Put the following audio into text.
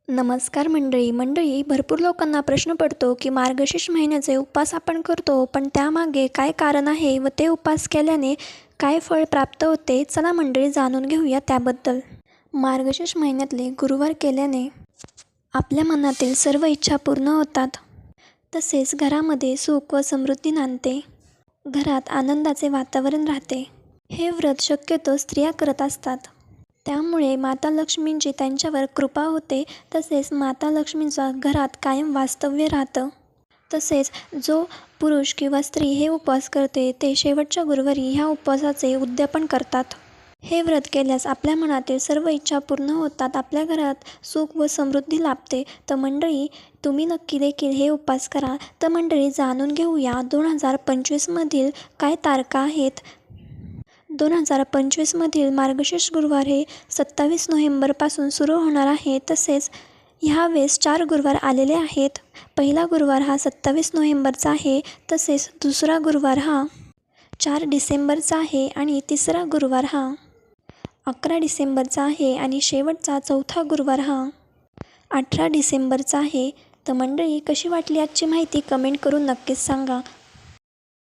नमस्कार मंडळी, भरपूर लोकांना प्रश्न पडतो की मार्गशीर्ष महिन्याचे उपवास आपण करतो, पण त्यामागे काय कारण आहे व ते उपवास केल्याने काय फळ प्राप्त होते? चला मंडळी जाणून घेऊया त्याबद्दल. मार्गशीर्ष महिन्यातले गुरुवार केल्याने आपल्या मनातील सर्व इच्छा पूर्ण होतात. तसेच घरामध्ये सुख व समृद्धी नांदते. घरात आनंदाचे वातावरण राहते. हे व्रत शक्यतो स्त्रिया करत असतात. त्यामुळे माता लक्ष्मींची त्यांच्यावर कृपा होते. तसेच माता लक्ष्मींचा घरात कायम वास्तव्य राहतं. तसेच जो पुरुष किंवा स्त्री हे उपवास करते ते शेवटच्या गुरुवारी ह्या उपवासाचे उद्यापन करतात. हे व्रत केल्यास आपल्या मनातील सर्व इच्छा पूर्ण होतात. आपल्या घरात सुख व समृद्धी लाभते. तर मंडळी, तुम्ही नक्की देखील हे उपवास करा. तर मंडळी, जाणून घेऊया 2025मधील काय तारखा आहेत. 2025मधील मार्गशीर्ष गुरुवार हे 27 नोव्हेंबरपासून सुरू होणार आहे. तसेच ह्यावेळेस 4 गुरुवार आलेले आहेत. पहिला गुरुवार हा 27 नोव्हेंबरचा आहे. तसेच दुसरा गुरुवार हा 4 डिसेंबरचा आहे आणि तिसरा गुरुवार हा 11 डिसेंबरचा आहे आणि शेवटचा चौथा गुरुवार हा 18 डिसेंबरचा आहे. तर मंडळी, कशी वाटली आजची माहिती कमेंट करून नक्कीच सांगा.